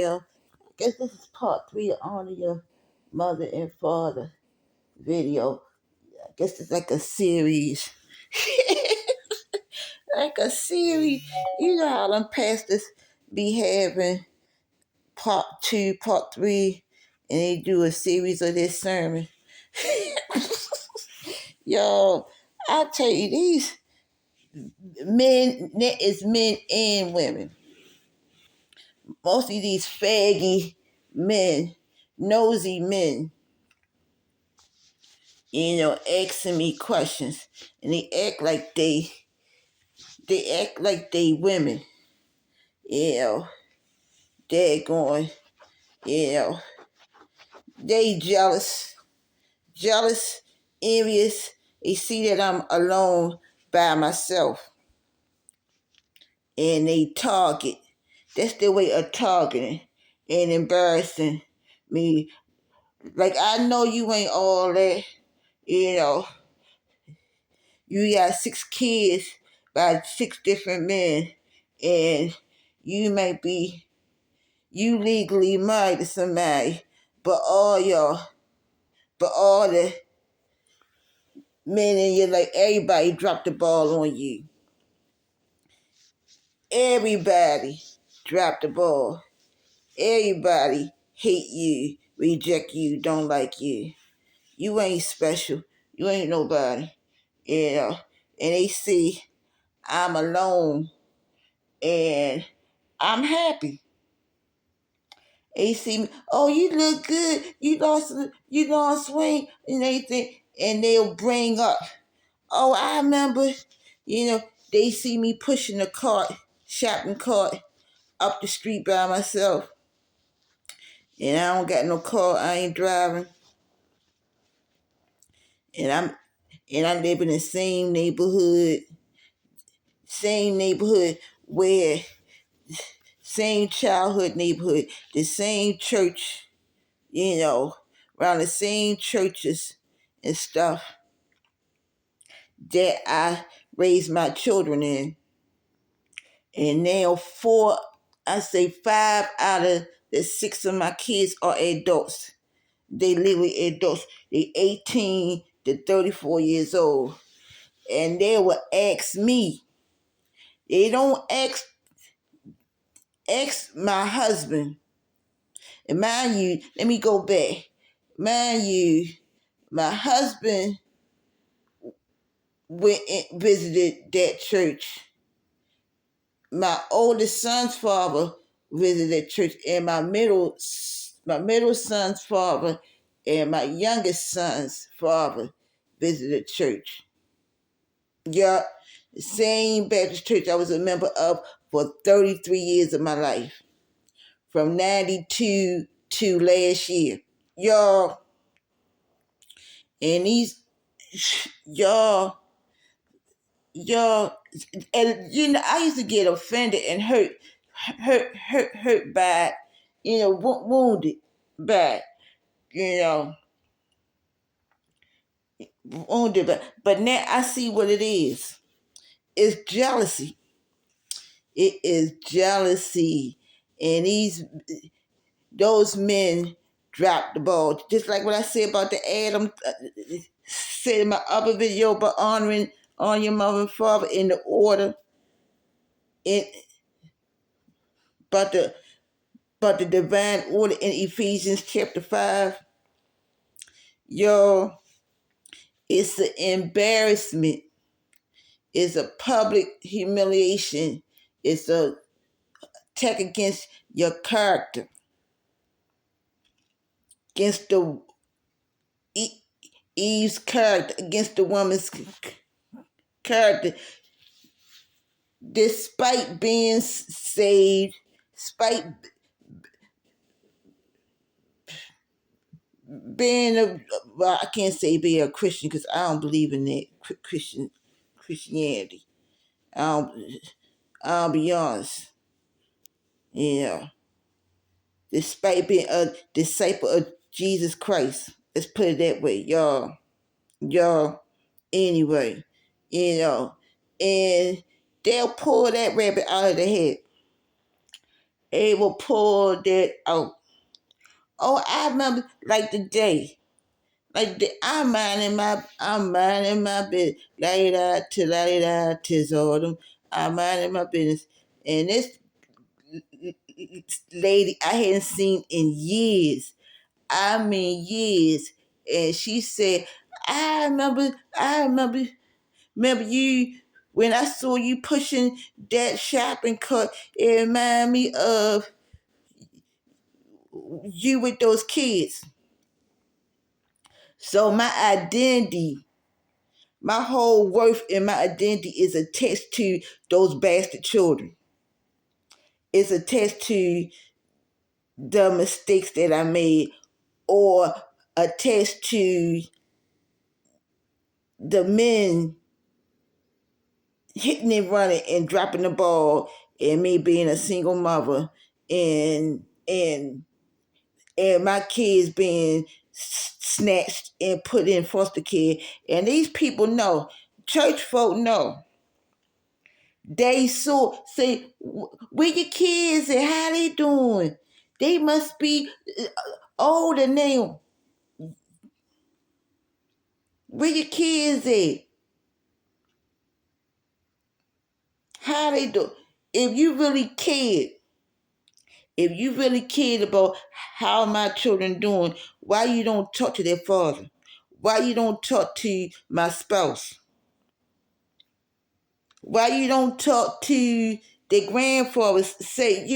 y'all. I guess this is part 3 of Honor Your Mother and Father video. I guess it's like a series. Like a series. You know how them pastors be having part 2, part 3, and they do a series of their sermon. Yo, I tell you, these men, that is men and women. Most of these faggy men, nosy men, asking me questions, and they act like they women, you know, they're going, you know, they jealous, envious. They see that I'm alone by myself, and they target. That's their way of targeting and embarrassing me. Like, I know you ain't all that, you know. You got 6 kids by 6 different men, and you legally married to somebody, but all the men in your life, everybody dropped the ball on you. Everybody dropped the ball. Everybody hate you, reject you, don't like you. You ain't special. You ain't nobody. You know. And they see I'm alone and I'm happy. And they see me, oh, you look good. You lost weight and everything. And they'll bring up, oh, I remember, they see me pushing a cart, shopping cart up the street by myself. And I don't got no car, I ain't driving. And I live in the same neighborhood where same childhood neighborhood, the same church, around the same churches and stuff that I raised my children in. And now 5 out of the 6 of my kids are adults. They literally adults. They 18 to 34 years old. And they will ask me. They don't ask my husband. And mind you, let me go back. Mind you, my husband went and visited that church. My oldest son's father visited church, and my middle son's father and my youngest son's father visited church. Yeah, the same Baptist church I was a member of for 33 years of my life, from 92 to last year. Y'all, and y'all, and I used to get offended and hurt by wounded by wounded by, but now I see what it is. It's jealousy. It is jealousy. And those men dropped the ball, just like what I said about the Adam said in my other video about honoring on your mother and father in the order, in but the divine order in Ephesians chapter 5. Yo, it's an embarrassment. It's a public humiliation. It's a attack against your character, against the Eve's character, against the woman's character. Despite being saved, despite well, I can't say being a Christian because I don't believe in that Christianity. I'll be honest. Yeah. Despite being a disciple of Jesus Christ. Let's put it that way, y'all. Y'all, anyway, and they'll pull that rabbit out of the head. able to pull that out. Oh, I remember like the day. I'm minding my business. La-da, tis autumn. I'm minding my business. And this lady I hadn't seen in years. I mean years. And she said, remember you when I saw you pushing that shopping cart, it reminded me of you with those kids. So my identity, my whole worth and my identity is attached to those bastard children. It's attached to the mistakes that I made, or attached to the men hitting and running and dropping the ball, and me being a single mother, and my kids being snatched and put in foster care. And these people know, church folk know. They say, where your kids and how they doing? They must be older now. Where your kids at? How they do? If you really cared, if you really cared about how my children doing, why you don't talk to their father? Why you don't talk to my spouse? Why you don't talk to their grandfathers? Say,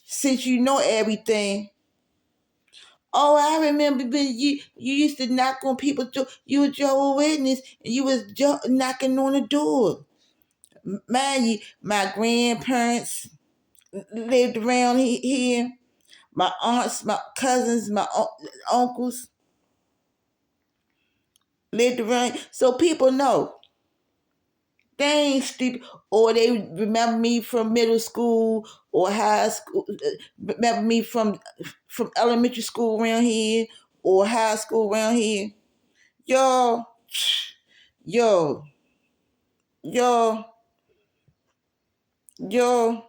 since you know everything. Oh, I remember when you used to knock on people's door. You were Jehovah's Witness, and you was knocking on the door. Mind you, my grandparents lived around here. My aunts, my cousins, my uncles lived around. So people know. They ain't stupid. Or they remember me from middle school or high school. Remember me from elementary school around here or high school around here. Y'all, yo, yo, yo.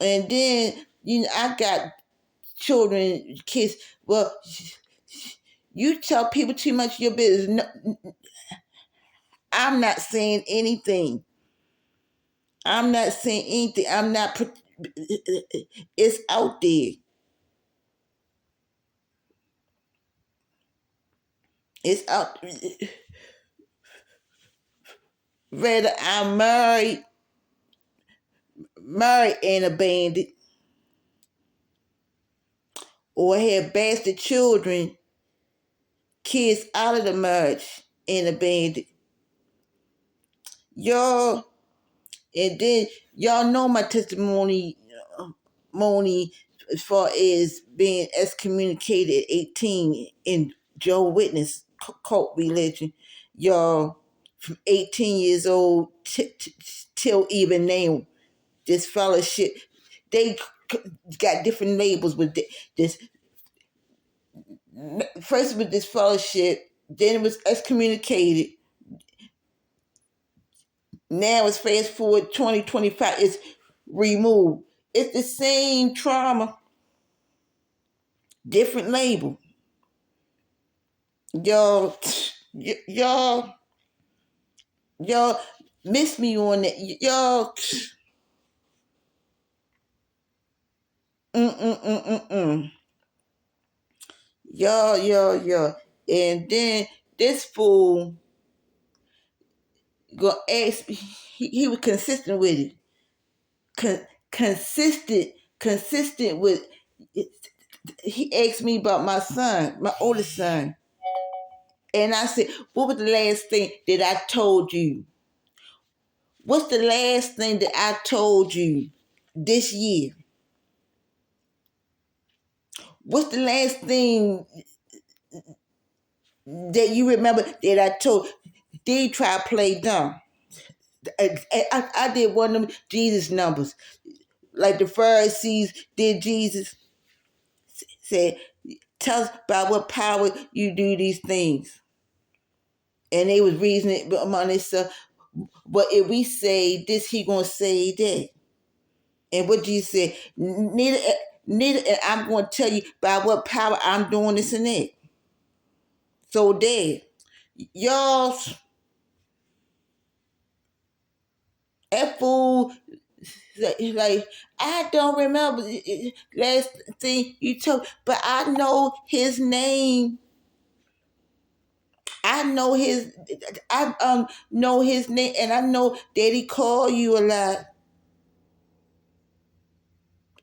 And then, I got children, kids. Well, you tell people too much of your business. No, I'm not saying anything. I'm not saying anything. I'm not. It's out there. It's out. Whether I'm married and abandoned, or have bastard children, kids out of the marriage and abandoned. Y'all, and then y'all know my testimony, as far as being excommunicated at 18 in Jehovah's Witness cult religion. Y'all, from 18 years old till even now, this fellowship, they got different labels with this. First with this fellowship, then it was excommunicated. Now it's fast forward 2025, it's removed. It's the same trauma, different label. Y'all, y'all, y'all miss me on that. Y'all, mm. Y'all. And then this fool gonna ask me, he was consistent with it. Consistent with it. He asked me about my son, my oldest son. And I said, what was the last thing that I told you? What's the last thing that I told you this year? What's the last thing that you remember that I told? Did try to play dumb. I did one of them Jesus numbers. Like the Pharisees did Jesus. Said, tell us by what power you do these things. And they was reasoning among themselves. But if we say this, he gonna say that. And what Jesus said, neither, and I'm gonna tell you by what power I'm doing this and that. So there, y'all, that fool, like I don't remember last thing you told, but I know his name. I know his name, and I know that he called you a lot.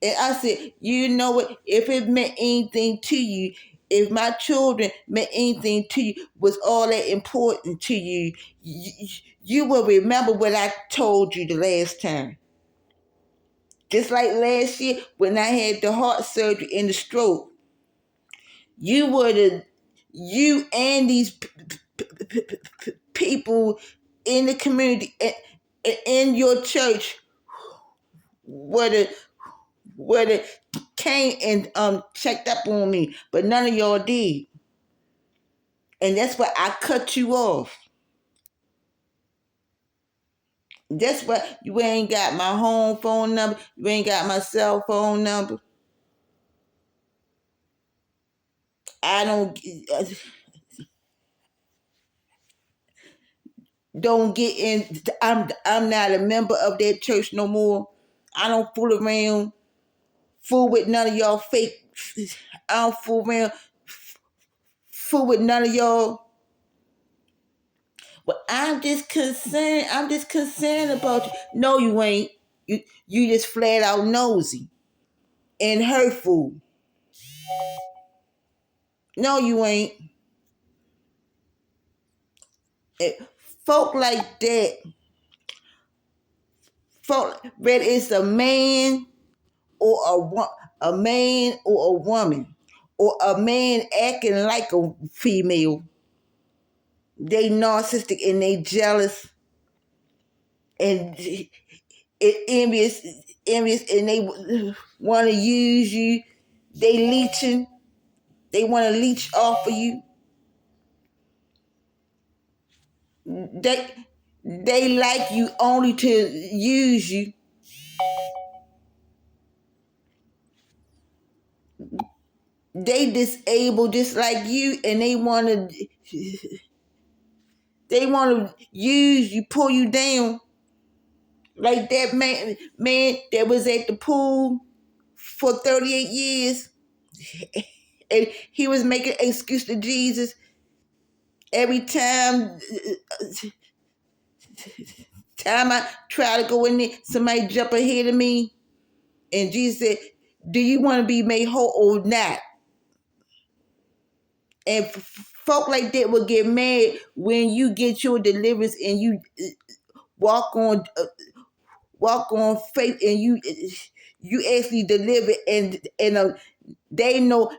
And I said, you know what? If it meant anything to you, if my children meant anything to you, was all that important to you, you will remember what I told you the last time. Just like last year when I had the heart surgery and the stroke, you would have, you and these people in the community, in your church, would have came and checked up on me, but none of y'all did. And that's why I cut you off. That's why you ain't got my home phone number. You ain't got my cell phone number. I don't get in. I'm not a member of that church no more. I don't fool with none of y'all fake. I don't fool with none of y'all. But I'm just concerned. I'm just concerned about you. No, you ain't. You just flat out nosy and hurtful. No, you ain't. Eh, Folk like that, folk, whether it's a man or a man or a woman, or a man acting like a female, they narcissistic and they jealous and envious, and they want to use you. They leeching. They want to leech off of you. They they like you only to use you. They disabled just like you, and they want to use you, pull you down. Like that man that was at the pool for 38 years, and he was making an excuse to Jesus every time I try to go in there, somebody jump ahead of me, and Jesus said, "Do you want to be made whole or not?" And folk like that will get mad when you get your deliverance and you walk on walk on faith, and you actually deliver, and they know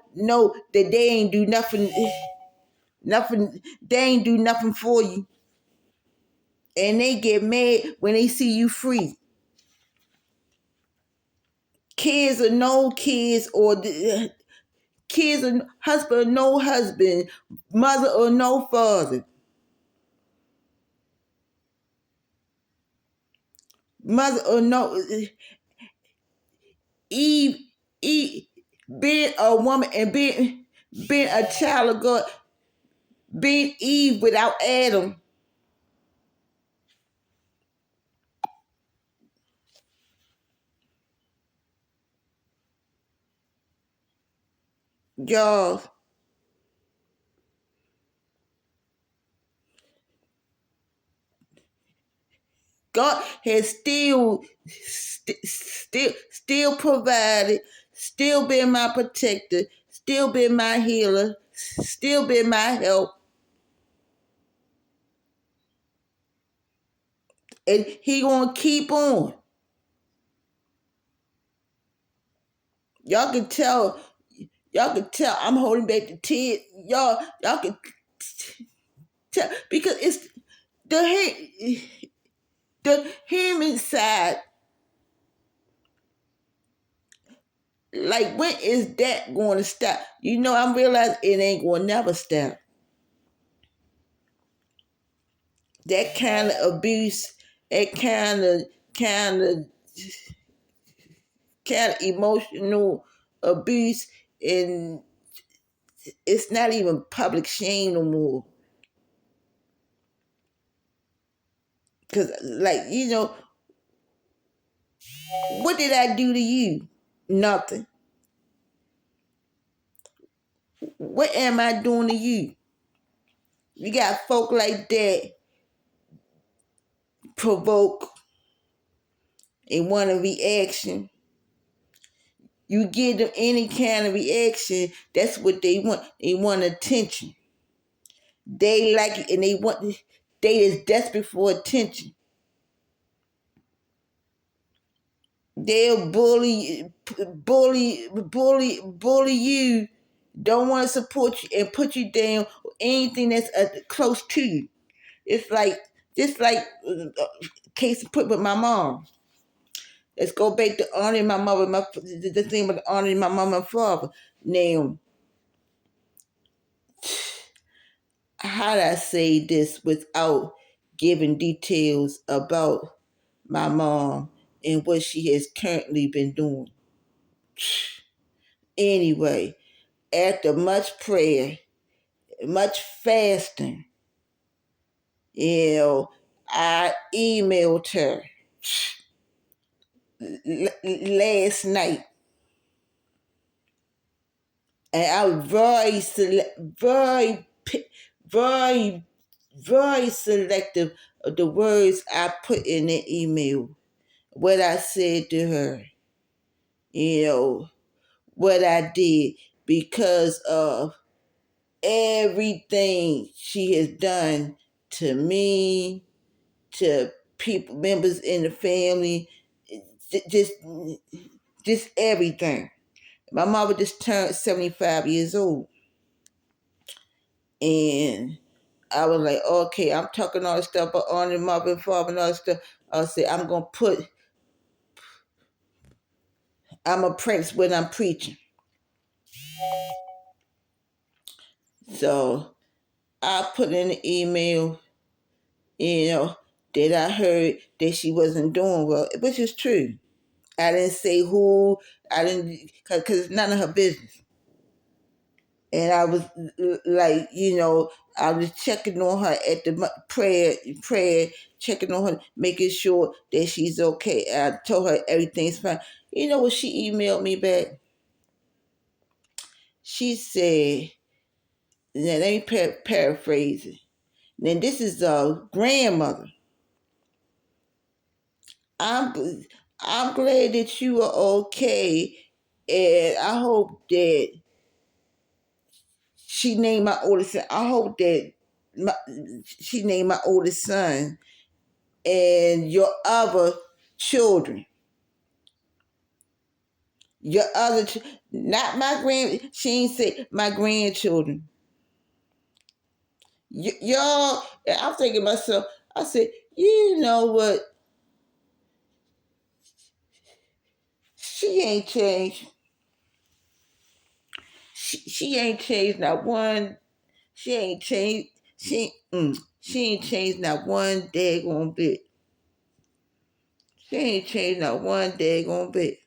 that they ain't do nothing, they ain't do nothing for you, and they get mad when they see you free. Kids or no kids, or kids or husband or no husband, mother or no father, mother or no Eve, Eve, being a woman and being a child of God, being Eve without Adam, y'all. God has still provided, still been my protector, still been my healer, still been my help, and He gonna keep on. Y'all can tell. Y'all can tell I'm holding back the tears. Y'all can tell because it's the him inside. Like, when is that going to stop? I'm realizing it ain't going to never stop. That kind of abuse, that kind of emotional abuse, and it's not even public shame no more. Cause like, what did I do to you? Nothing. What am I doing to you? You got folk like that provoke and want a reaction. You give them any kind of reaction, that's what they want. They want attention. They like it, and they is desperate for attention. They'll bully you. Don't want to support you and put you down. Anything that's close to you. It's like just like case put with my mom. Let's go back to honoring my mother, the thing about honoring my mom and father. Now, how do I say this without giving details about my mom and what she has currently been doing? Anyway, after much prayer, much fasting, I emailed her last night, and I was very, very selective of the words I put in the email. What I said to her, what I did, because of everything she has done to me, to people, members in the family, just everything. My mother just turned 75 years old. And I was like, okay, I'm talking all this stuff about honoring mother and father and all this stuff. I said, I'm a prince when I'm preaching. So I put in the email, that I heard that she wasn't doing well, which is true. I didn't say who, I didn't, because it's none of her business. And I was like, I was checking on her at the prayer, checking on her, making sure that she's okay. I told her everything's fine. You know what she emailed me back? She said, now let me paraphrase it. Now this is a grandmother. I'm I'm glad that you are okay, and I hope that she named my oldest son. I hope that she named my oldest son and your other children. Your other, not my she ain't say my grandchildren. Y'all, and I'm thinking to myself, I said, you know what? She ain't changed. She ain't changed not one. She ain't changed. She ain't changed not one daggone bit. She ain't changed not one daggone bit.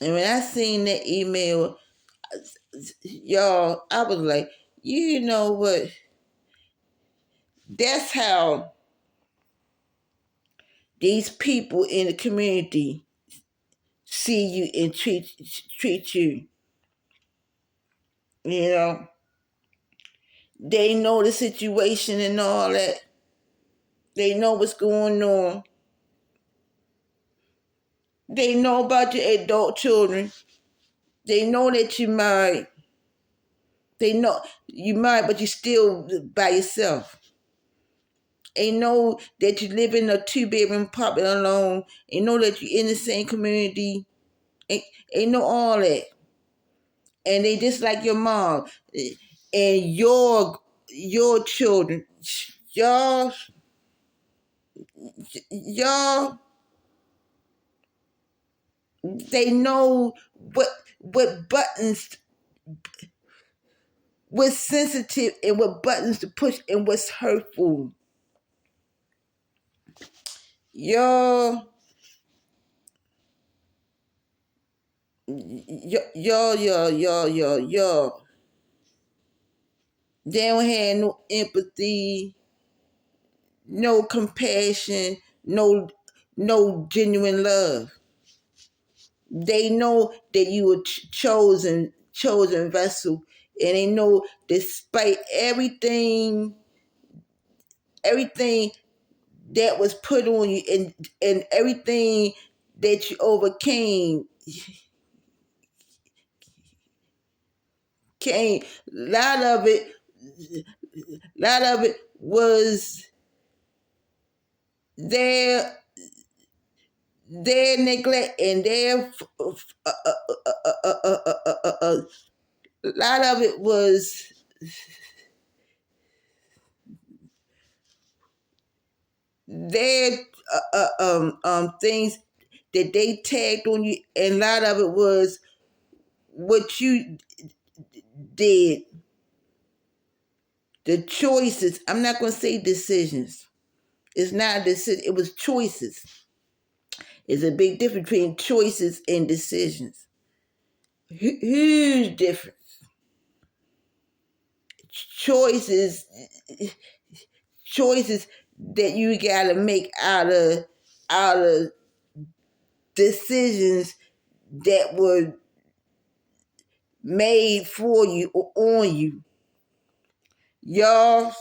And when I seen that email, y'all, I was like, you know what? That's how these people in the community see you and treat you. You know, they know the situation and all that. They know what's going on. They know about your adult children. They know that you married. They know you married, but you still by yourself. They know that you live in a 2-bedroom apartment alone. They know that you're in the same community. They know all that. And they just like your mom and your children. Y'all, y'all, they know what buttons what's sensitive and what buttons to push and what's hurtful. Y'all, y'all. They don't have no empathy, no compassion, no genuine love. They know that you were chosen vessel, and they know despite everything that was put on you, and everything that you overcame, came a lot of it was their neglect and a lot of it was their things that they tagged on you, and a lot of it was what you did. The choices. I'm not going to say decisions. It's not a decision. It was choices. There's a big difference between choices and decisions. Huge difference. Choices, choices that you gotta make out of decisions that were made for you or on you. Y'all,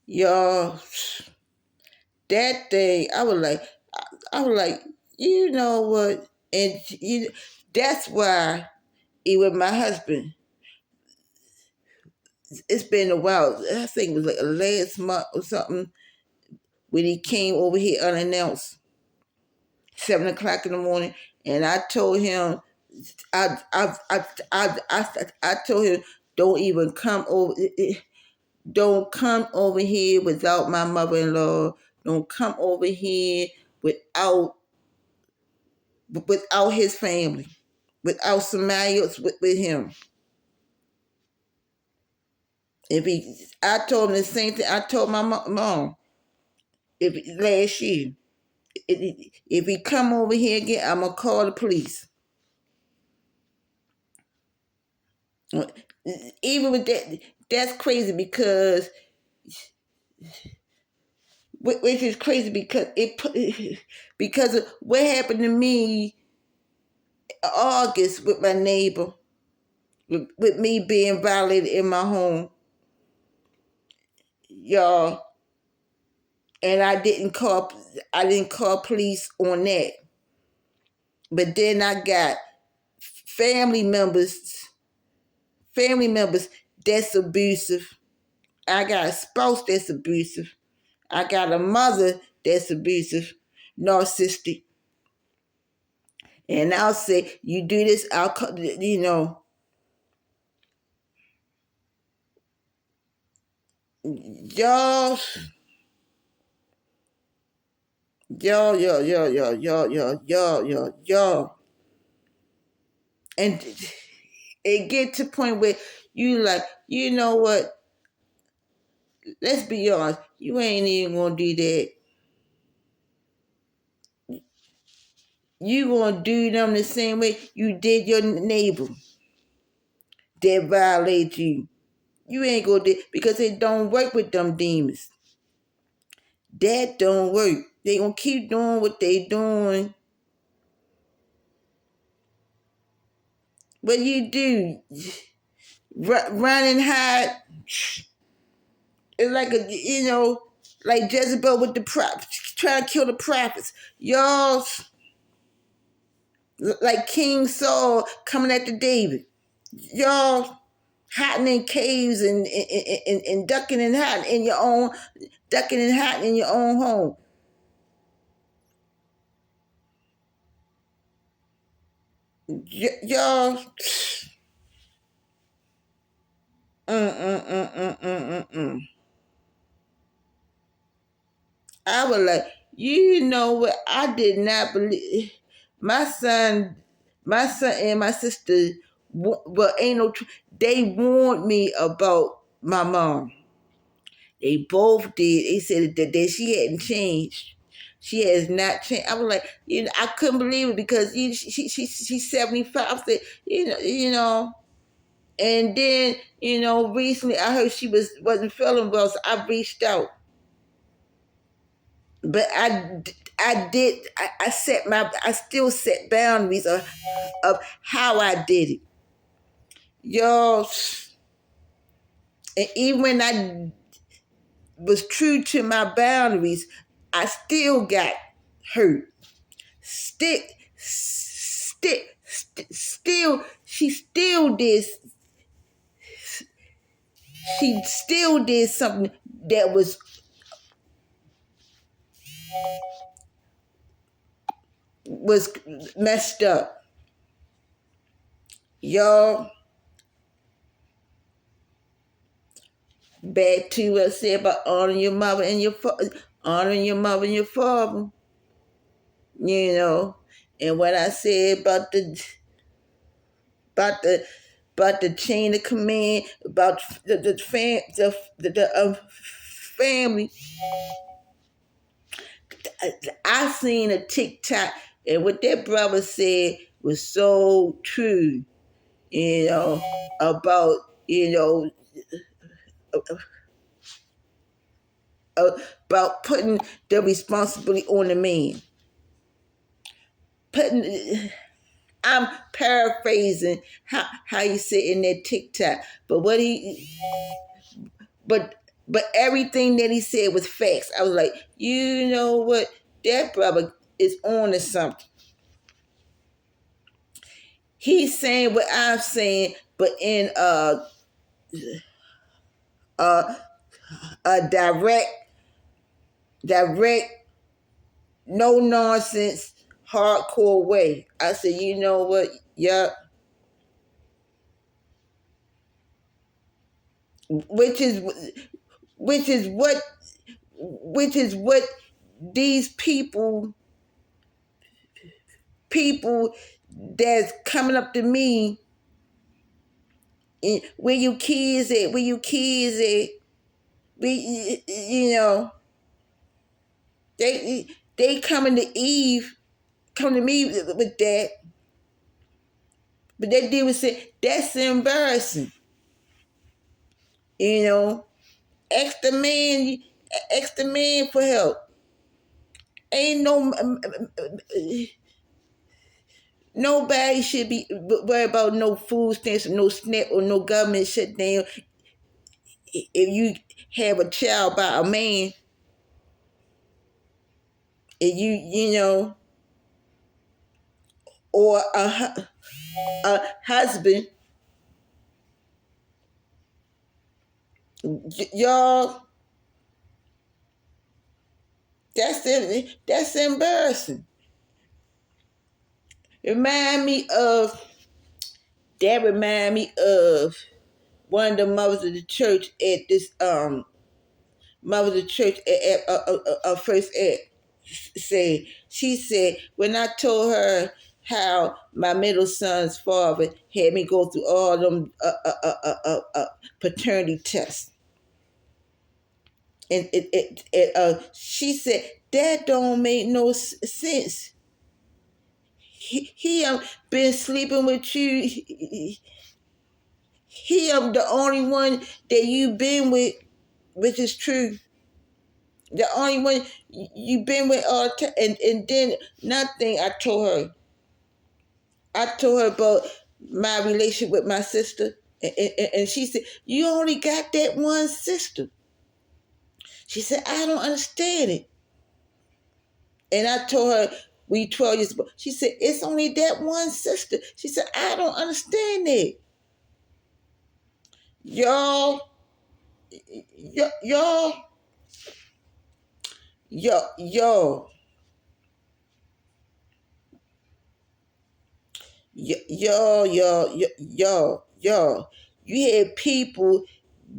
y'all, that day I was like, you know what? And that's why even my husband, it's been a while. I think it was like last month or something when he came over here unannounced, 7 o'clock in the morning, and I told him, I told him, don't even come over. Don't come over here without my mother-in-law. Don't come over here without his family, without somebody else with him. I told him the same thing I told my mom. Last year, if he come over here again, I'm gonna call the police. Even with that, that's crazy because, which is crazy because of what happened to me in August with my neighbor, with me being violated in my home, y'all. And I didn't call police on that. But then I got family members that's abusive. I got a spouse that's abusive. I got a mother that's abusive, narcissistic. And I'll say, you do this, I'll, y'all, y'all. And it get to the point where you like, you know what? Let's be honest, you ain't even gonna do that. You gonna do them the same way you did your neighbor that violate you. You ain't gonna do, because it don't work with them demons. That don't work. They gonna keep doing what they doing. What you do? Run and hide. It's like like Jezebel with the prophets, trying to kill the prophets. Y'all, like King Saul coming after David. Y'all hiding in caves and ducking and hiding in your own, ducking and hiding in your own home. Y'all, I was like, you know what? I did not believe my son. My son and my sister, well, ain't no, they warned me about my mom. They both did. They said that she hadn't changed. She has not changed. I was like, I couldn't believe it because she's 75. I said, and then, recently I heard she wasn't feeling well, so I reached out. But I still set boundaries of how I did it. Y'all, and even when I was true to my boundaries, I still got hurt. She still did something that was messed up. Y'all, back to what I said about honoring your mother and your father, and what I said about about the about the chain of command, about the family. I seen a TikTok, and what that brother said was so true. About about putting the responsibility on the man. I'm paraphrasing how you said in that TikTok, but but everything that he said was facts. I was like, you know what, that brother is on to something. He's saying what I'm saying, but in a direct, no nonsense, hardcore way. I said, you know what? Yup. Which is what these people that's coming up to me, where you kids at? Where you kids at? They coming to Eve, come to me with that. But that dude was saying, that's embarrassing. Ask the man for help. Ain't nobody should be worried about no food stamps, no SNAP, or no government shutdown if you have a child by a man and or a husband. Y'all, that's embarrassing. Remind me of one of the mothers of the church at this mother of the church at first at say. She said, when I told her how my middle son's father had me go through all them paternity tests, and she said that don't make no sense. He been sleeping with you. He the only one that you been with, which is true. The only one you been with all the time. And then nothing. I told her about my relationship with my sister, and she said, you only got that one sister. She said, I don't understand it. And I told her, we 12 years ago. She said, it's only that one sister. She said, I don't understand it. Y'all, y'all, y'all, y'all. You had people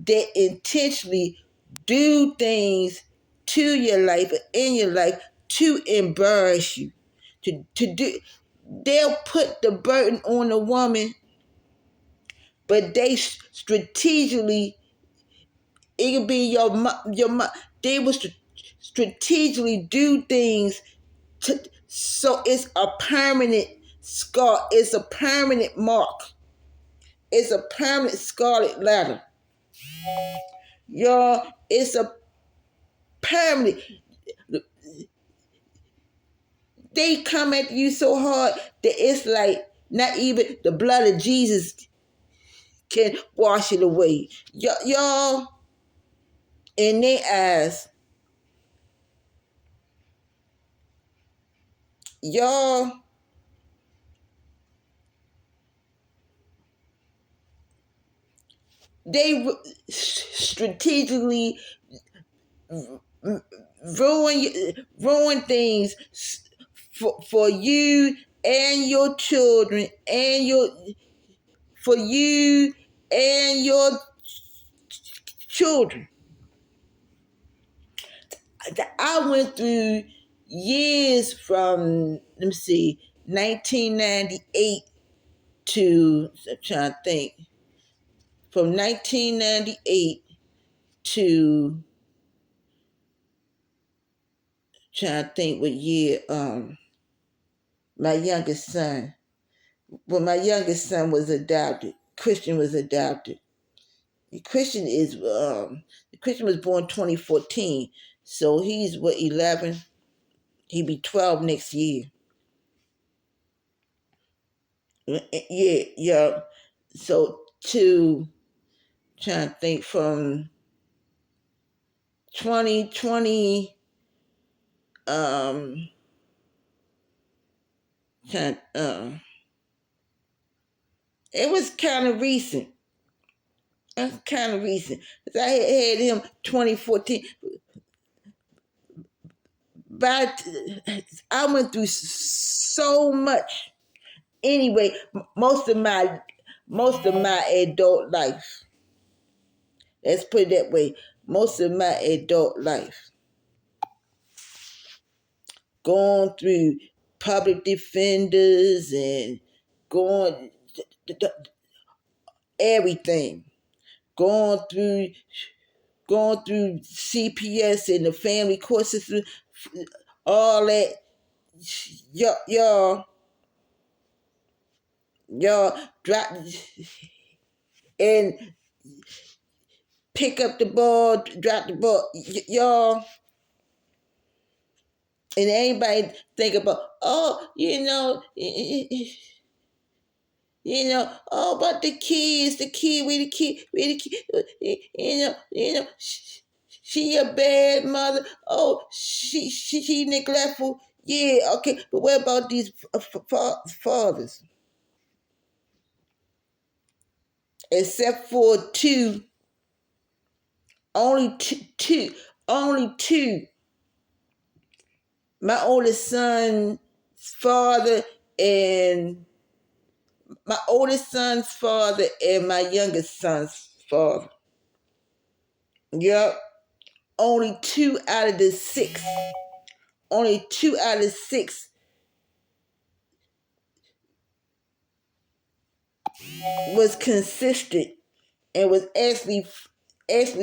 that intentionally do things to your life or in your life to embarrass you, to do. they'll put the burden on the woman, but they strategically, it could be they will strategically do things so it's a permanent scar. It's a permanent mark. It's a permanent scarlet letter. Y'all, it's a permanent. They come at you so hard that it's like not even the blood of Jesus can wash it away. Y'all, in their eyes, y'all, they strategically ruin things for you and your children and for you and your children. I went through years from, let me see, 1998 to, I'm trying to think, from 1998 to, trying to think what year, my youngest son, when my youngest son was adopted, Christian was adopted. Christian was born 2014, so he's 11. He'll be 12 next year. Yeah. So trying to think from 2020, it was kind of recent. That's kind of recent. I had him 2014. But I went through so much. Anyway, most of my adult life. Let's put it that way. Most of my adult life. Going through public defenders and going everything. Going through CPS and the family court system, all that. Y'all drop and pick up the ball, drop the ball, y'all. And anybody think about, oh, oh, about the kids, we the kid, she a bad mother. Oh, she neglectful. Yeah, okay, but what about these fathers? Except for two, only two. My oldest son's father and my oldest son's father and my youngest son's father. Yep. Only 2 out of the 6. Only 2 out of 6 was consistent and was actually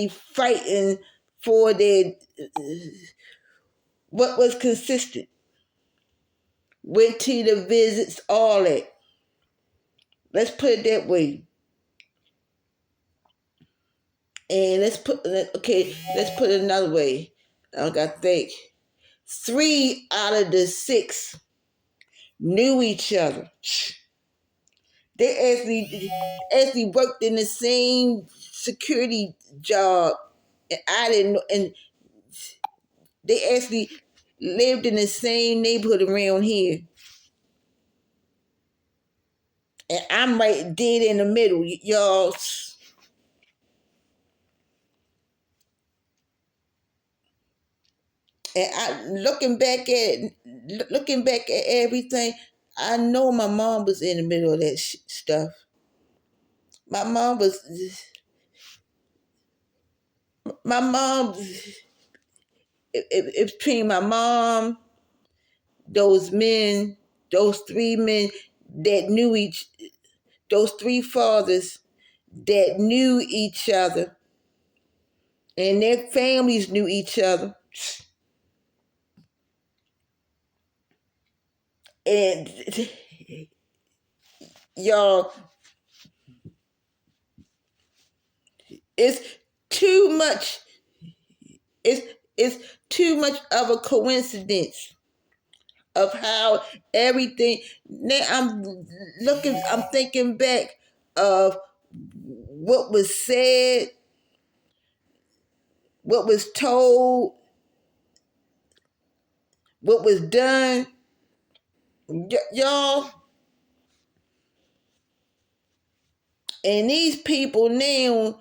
fighting for their what was consistent. Went to the visits, all that. Let's put it that way. And let's put it another way. I gotta think. 3 out of the 6 knew each other. They actually worked in the same security job, and I didn't know. And they actually lived in the same neighborhood around here. And I'm right dead in the middle, y'all. And looking back at everything, I know my mom was in the middle of that stuff. My mom was, my mom, it between my mom, those men, those three men that knew those three fathers that knew each other, and their families knew each other. And y'all, it's too much. It's too much of a coincidence of how everything. Now I'm thinking back of what was said, what was told, what was done. Y'all, and these people now,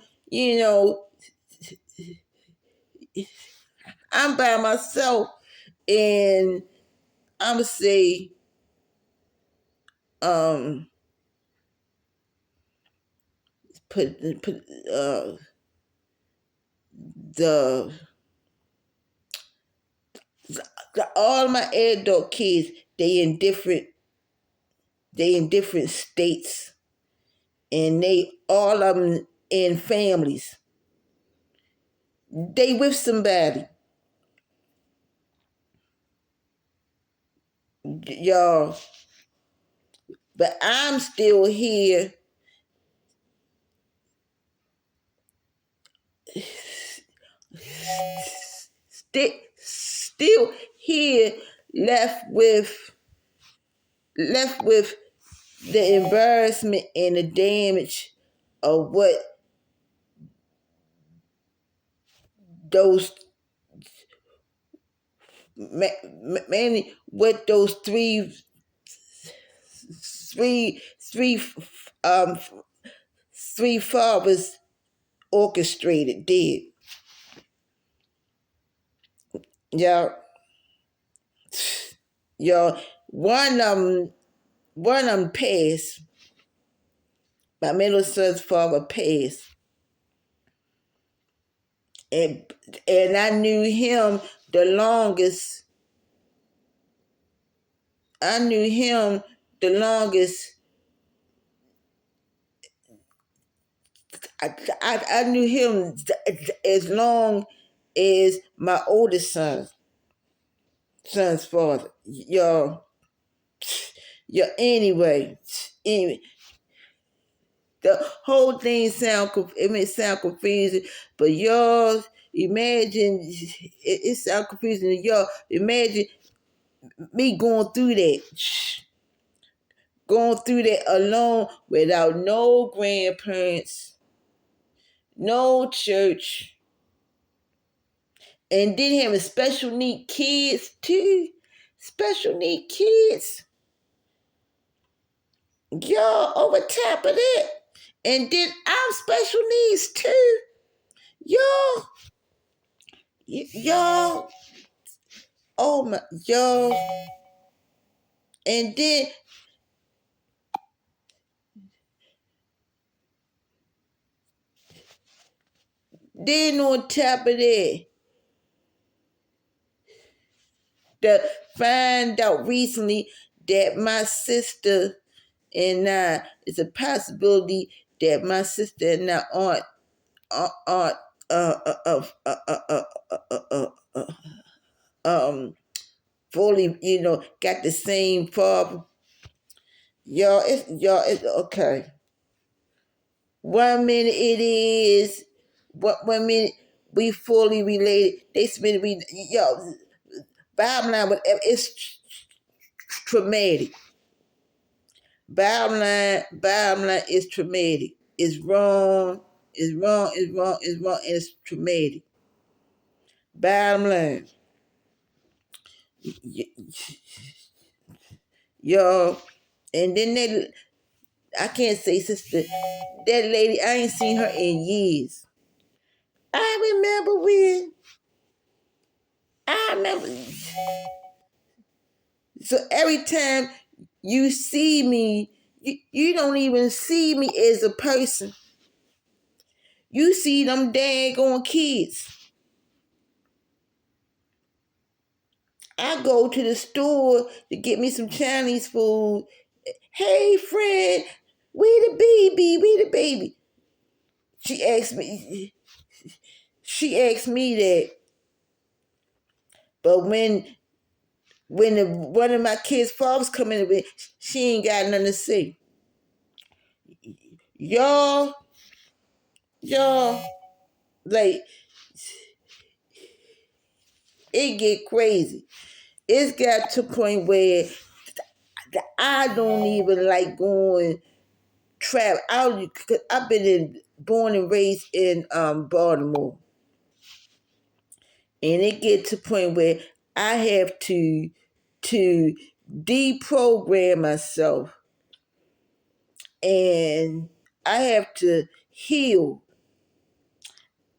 I'm by myself, and I'm gonna say, put the all my adult kids, they in different states, and they all of them in families. They with somebody, y'all. But I'm still here, still here, left with the embarrassment and the damage of what those mainly what those three um three fathers orchestrated did. Y'all, y'all, one of them passed. My middle son's father passed, and I knew him the longest. I knew him the longest. I knew him as long as my oldest son's father. Y'all, anyway, the whole thing may sound confusing, but y'all imagine it sound confusing to y'all. Imagine me going through that alone without no grandparents, no church, and then having special need kids too. Special need kids, y'all, over top of that. And then I'm special needs too. Y'all, y'all, oh my, y'all. And then on top of that, to find out recently that my sister and I, it's a possibility that my sister and I aren't fully, got the same father. It's okay. 1 minute it is, what 1 minute we fully related. They spend we bottom line, whatever, it's traumatic. Bottom line is traumatic. It's wrong. It's wrong. It's wrong. It's wrong. And it's traumatic. Bottom line, y'all. And then I can't say sister. That lady, I ain't seen her in years. I remember when. I remember. So every time you see me, you don't even see me as a person. You see them daggone kids. I go to the store to get me some Chinese food. Hey, friend, we the baby. She asked me, that. But when one of my kids' fathers come in, she ain't got nothing to say. Y'all, y'all, like, it get crazy. It's got to a point where I don't even like going travel. I've been born and raised in Baltimore, and it gets to a point where I have to deprogram myself, and I have to heal.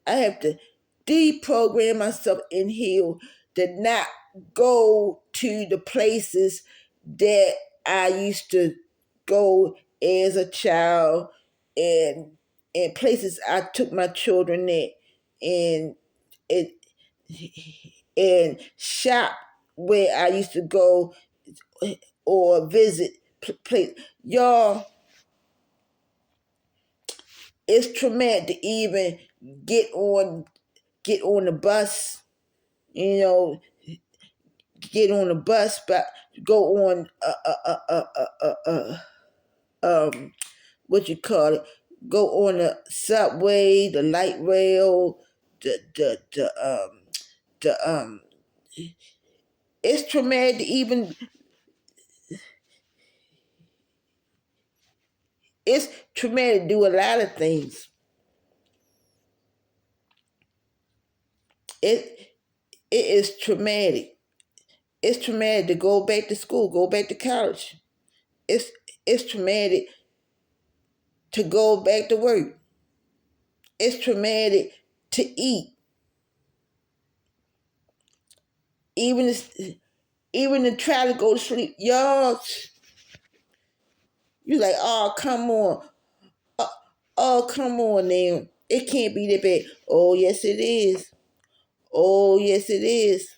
I have to deprogram myself and heal, to not go to the places that I used to go as a child, and places I took my children at, and it and shop where I used to go or visit place. Y'all, it's traumatic to even get on the bus, you know, get on the bus, but go on what you call it, go on the subway, the light rail, the it's traumatic to even, it's traumatic to do a lot of things. It it is traumatic. It's traumatic to go back to school, go back to college. It's it's traumatic to go back to work. It's traumatic to eat. Even even to try to go to sleep. Y'all, you like, oh, come on. Oh, oh, come on now. It can't be that bad. Oh, yes, it is. Oh, yes, it is.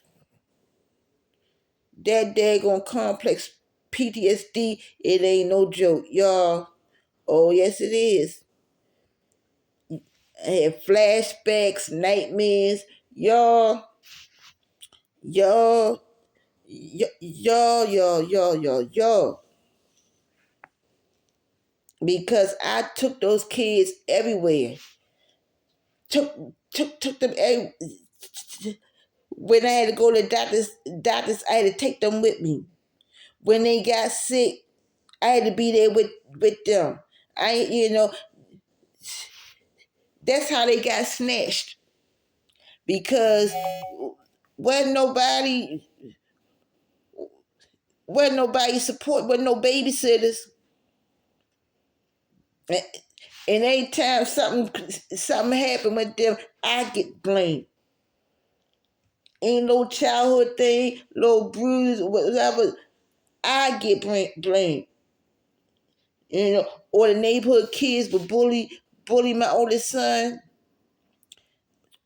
That daggone complex PTSD, it ain't no joke, y'all. Oh, yes, it is. I have flashbacks, nightmares. Y'all, y'all, y'all. Because I took those kids everywhere. Took them everywhere. When I had to go to doctors, I had to take them with me. When they got sick, I had to be there with them. You know, that's how they got snatched. Because wasn't nobody, support, wasn't no babysitters. And anytime something happened with them, I get blamed. Ain't no childhood thing, no bruise, whatever. I get blamed. You know, or the neighborhood kids would bully my oldest son,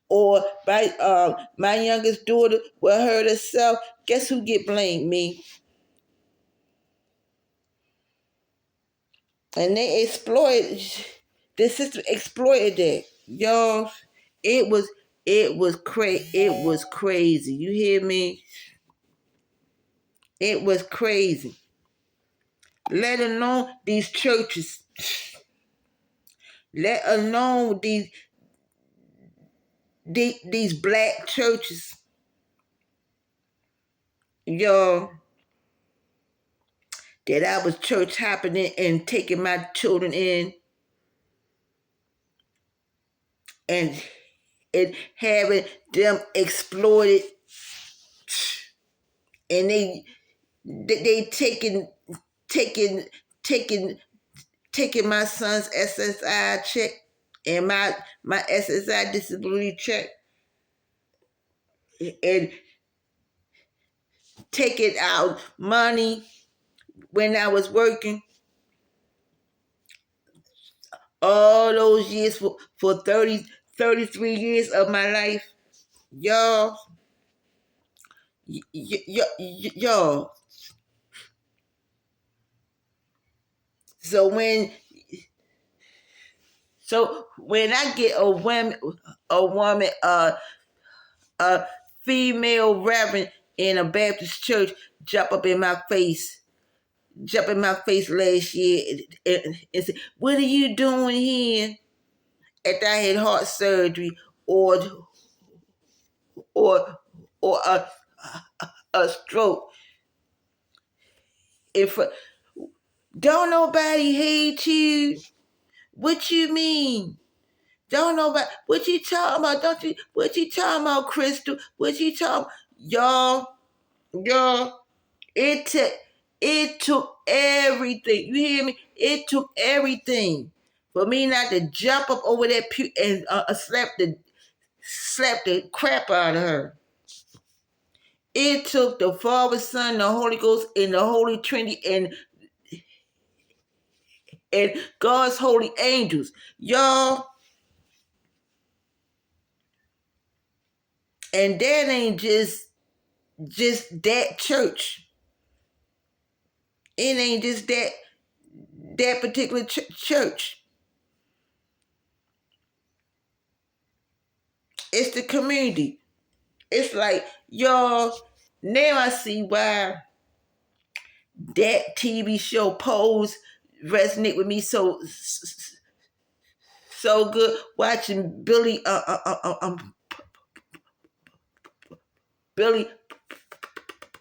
or my youngest daughter will hurt herself. Guess who get blamed? Me. And they exploited, the system exploited that, y'all. It was it was crazy. You hear me? It was crazy. Let alone these churches. Let alone these black churches. Y'all, that I was church hopping in and taking my children in, and having them exploited, and they taking taking taking my son's SSI check and my SSI disability check, and taking out money when I was working all those years for 33 years of my life. Y'all, Y'all. So when I get a woman, a female reverend in a Baptist church jump in my face last year and say, "What are you doing here?" After I had heart surgery or or or a stroke. If don't nobody hate you, what you mean? Don't nobody. What you talking about? Don't you? What you talking about, Crystal? What you talking? Y'all. It took everything. You hear me? It took everything for me not to jump up over that pew and slap the crap out of her. It took the Father, Son, the Holy Ghost, and the Holy Trinity, and God's holy angels, y'all. And that ain't just that church. It ain't just that particular church. It's the community. It's like, y'all, now I see why that TV show Pose resonate with me so good. Watching Billy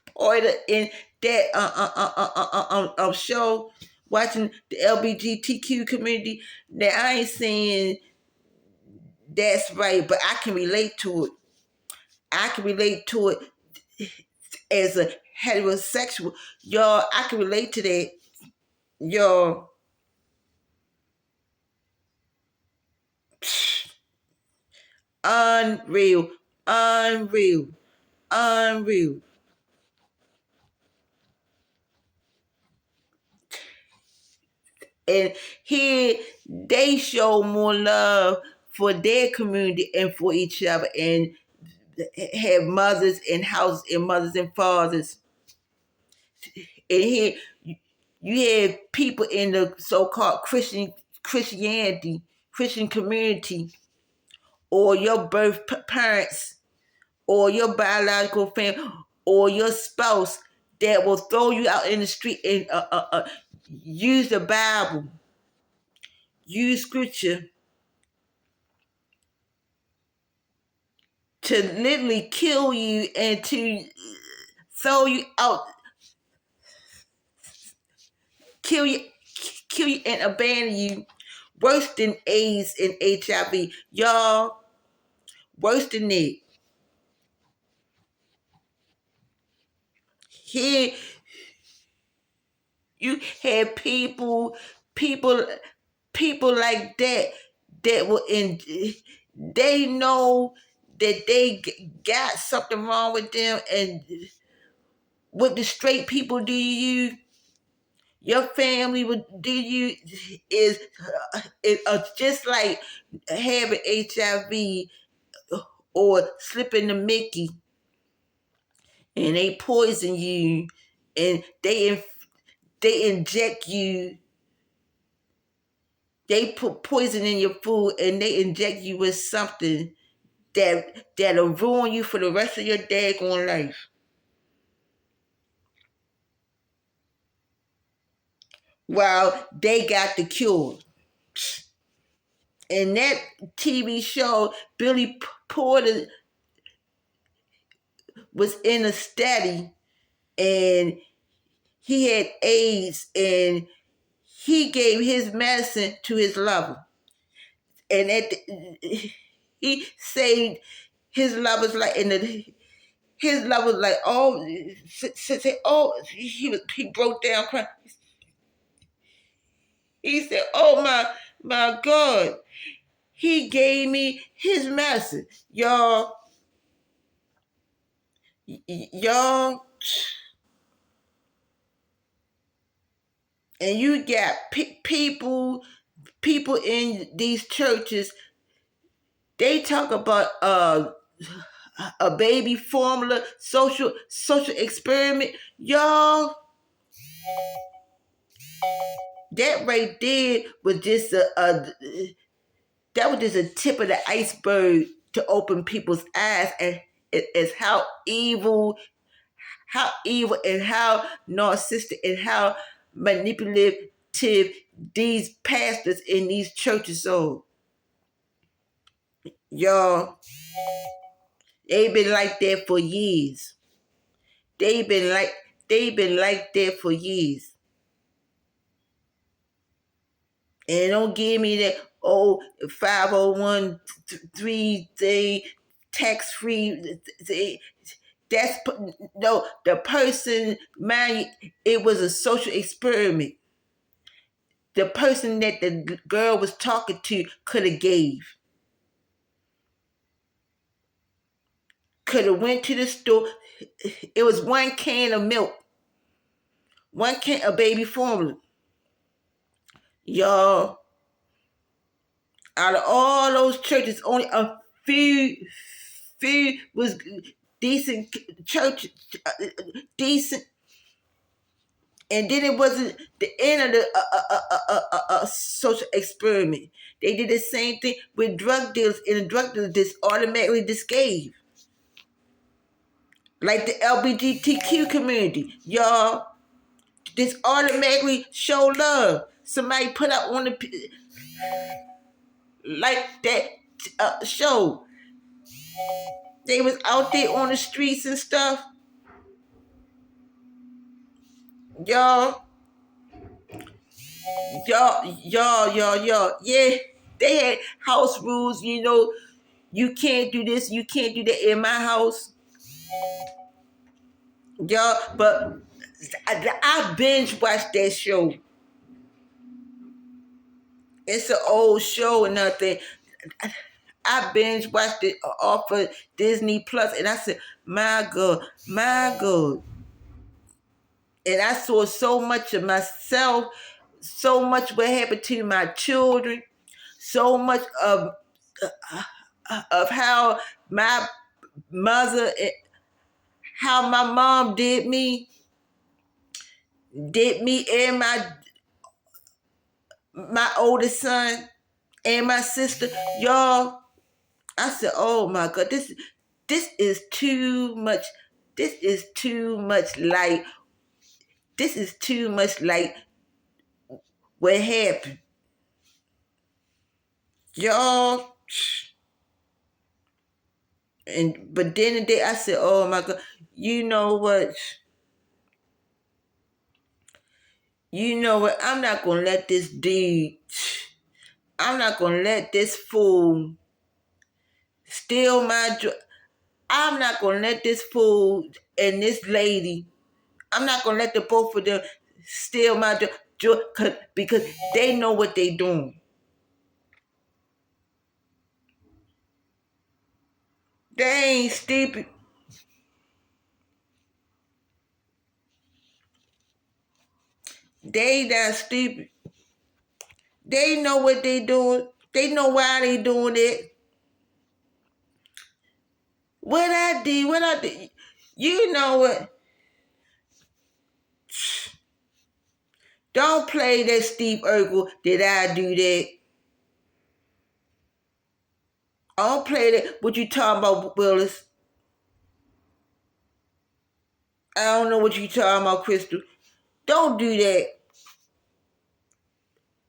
Porter in that show, watching the LGBTQ community. Now I ain't saying that's right, but I can relate to it. I can relate to it as a heterosexual. Y'all, I can relate to that. Y'all, unreal, unreal, unreal. And here they show more love for their community and for each other, and have mothers in houses and mothers and fathers. And here you have people in the so-called Christian community, or your birth parents, or your biological family, or your spouse, that will throw you out in the street and use the Bible, use scripture to literally kill you and to throw you out, kill you, and abandon you. Worse than AIDS and HIV, y'all. Worse than that. Here you have people, people like that will in. They know that they got something wrong with them, and what the straight people do to you, your family would do you, is just like having HIV or slipping the Mickey, and they poison you, and they inject you. They put poison in your food, and they inject you with something that'll ruin you for the rest of your daggone life. While they got the cure. In that TV show, Billy Porter was in a study, and he had AIDS, and he gave his medicine to his lover. And he saved his lover's life. And his lover was like, oh, he broke down crying. He said, oh my God, he gave me his medicine. Y'all, and you got people in these churches. They talk about a baby formula social experiment, y'all. That right there was just that was just a tip of the iceberg to open people's eyes, and it's how evil and how narcissistic and how manipulative these pastors in these churches are. Y'all, they've been like that for years. They've been like that for years. And don't give me that 501 thing, tax free. That's no, the person, man, it was a social experiment. The person that the girl was talking to could have gave. Could have went to the store. It was one can of milk. One can of baby formula. Y'all, out of all those churches, only a few was decent church, decent. And then it wasn't the end of the social experiment. They did the same thing with drug dealers, and the drug dealers just automatically just gave. Like the LGBTQ community, y'all, just automatically show love. Somebody put out on the like that show. They was out there on the streets and stuff. Y'all. Yeah, they had house rules, you can't do this, you can't do that in my house. Y'all, but I binge watched that show. It's an old show and nothing. I binge watched it off of Disney Plus, and I said, my God, my God. And I saw so much of myself, so much what happened to my children, so much of how my mother, how my mom did me and my oldest son and my sister. Y'all, I said, oh my God, this is too much. This is too much like what happened. Y'all, but then the day I said, oh my God, you know what? I'm not gonna let this dude, I'm not gonna let this fool steal my joy. I'm not gonna let this fool and this lady, I'm not gonna let the both of them steal my joy because they know what they doing. They ain't stupid. They not stupid. They know what they doing. They know why they doing it. What I did. You know what? Don't play that Steve Urkel. Did I do that? I don't play that. What you talking about, Willis? I don't know what you talking about, Crystal. Don't do that.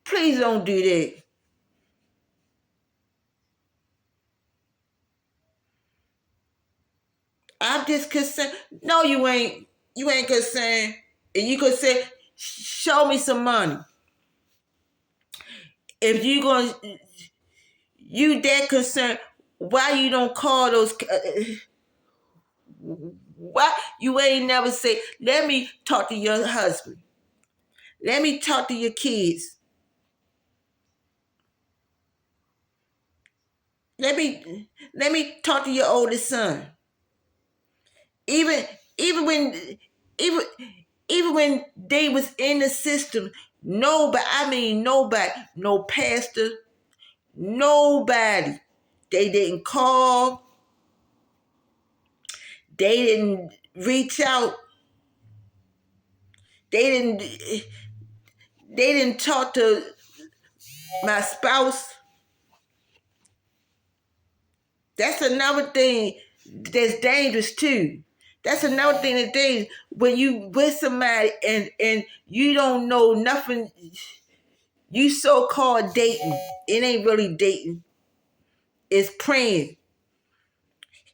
Please don't do that. I'm just concerned. No, you ain't. You ain't concerned. And you could say, show me some money. If you that concerned, why you don't call those? Why you ain't never say, let me talk to your husband. Let me talk to your kids. Let me talk to your oldest son. Even even when even even when they was in the system, nobody, no pastor, nobody, they didn't call, They didn't reach out. They didn't they didn't talk to my spouse. That's another thing that's dangerous too. That's another thing that's dangerous. When you with somebody and you don't know nothing, you so-called dating. It ain't really dating. It's praying.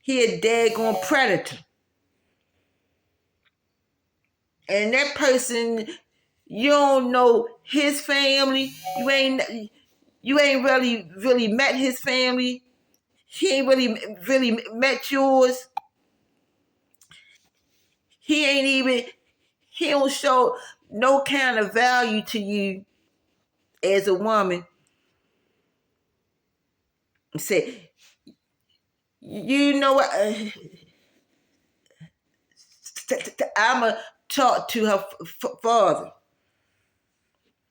He a daggone predator. And that person, you don't know his family. You ain't really met his family. He ain't really met yours. He ain't even, he don't show no kind of value to you as a woman. Say, you know what? I'ma talk to her father.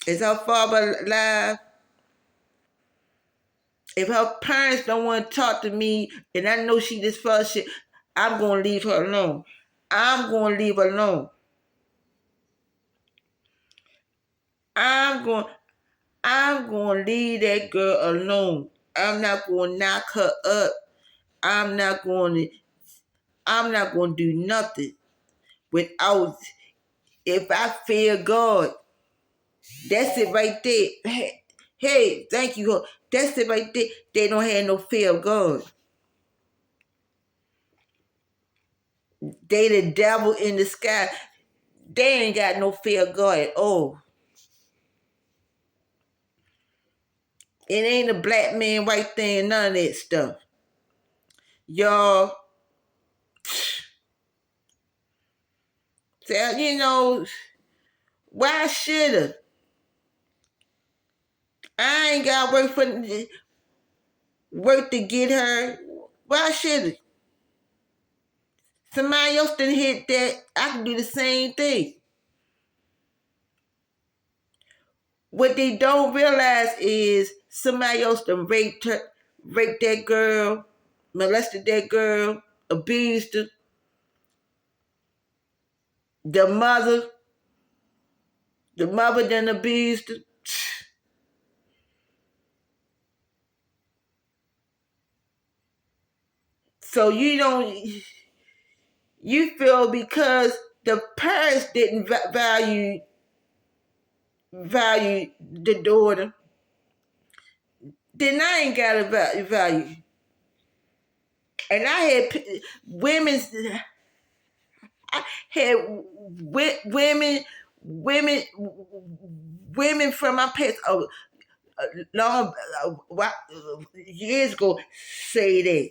Is her father alive? If her parents don't want to talk to me, and I know she this first shit, I'm gonna leave her alone. I'm gonna leave her alone. I'm going I'm gonna leave that girl alone. I'm not gonna knock her up. I'm not gonna do nothing without, if I fear God. That's it right there. Hey, thank you. That's it right there. They don't have no fear of God. They the devil in the sky. They ain't got no fear of God at all. It ain't a black man, white thing, none of that stuff. Y'all, you know, why should I? I ain't got work to get her. Why should I? Somebody else done hit that. I can do the same thing. What they don't realize is somebody else done raped that girl, molested that girl, abused her. The mother done abused her. So you feel because the parents didn't value the daughter, then I ain't got a value. And I had I had women from my past long years ago say that.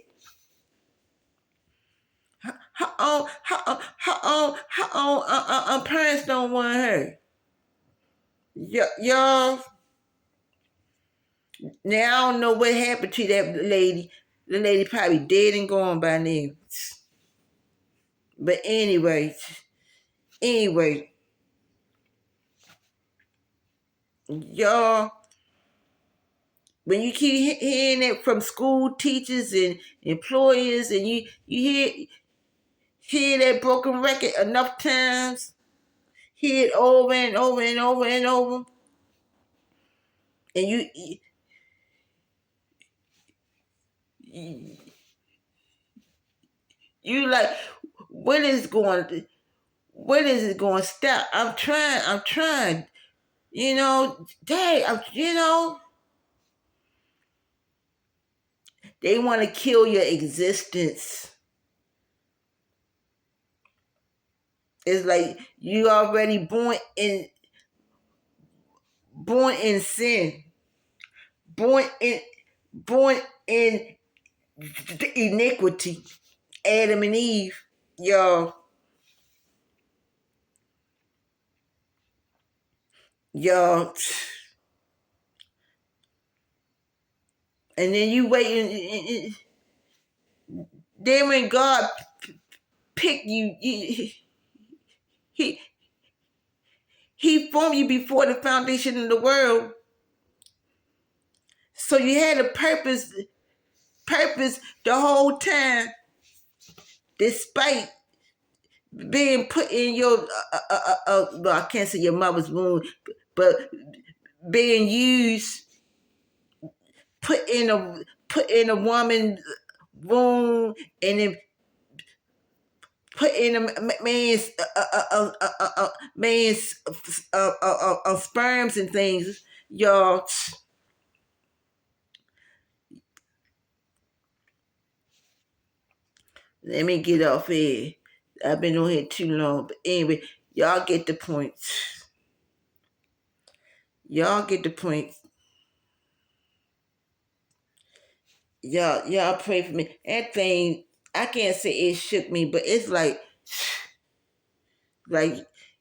Her parents don't want her. Y'all, now I don't know what happened to that lady. The lady probably dead and gone by now. But anyway, y'all, when you keep hearing it from school teachers and employers, and you hear that broken record enough times, hear it over and over and over and over, and you like, when is it going to stop? I'm trying. You know, they want to kill your existence. It's like you already born in sin, born in iniquity. Adam and Eve, y'all, y'all, and then you wait, then when God picked you, he formed you before the foundation of the world, so you had a purpose the whole time. despite being put in your, well, I can't say your mother's womb, but being used, put in a woman's womb, and then put in a man's sperms and things, y'all. Let me get off here. I've been on here too long, but anyway, y'all get the point. Y'all get the point. Y'all pray for me. That thing, I can't say it shook me, but it's like, like,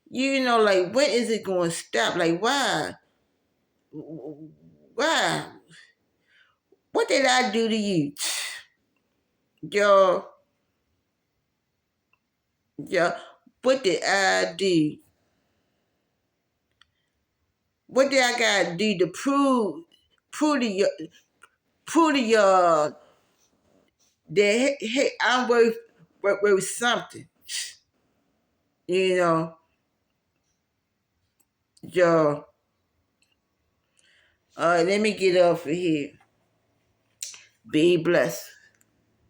when is it going to stop? Like, why? Why? What did I do to you? Y'all, what did I do? What did I gotta do to prove to y'all that, hey, I'm worth something? You know, y'all. All right, let me get off of here. Be blessed.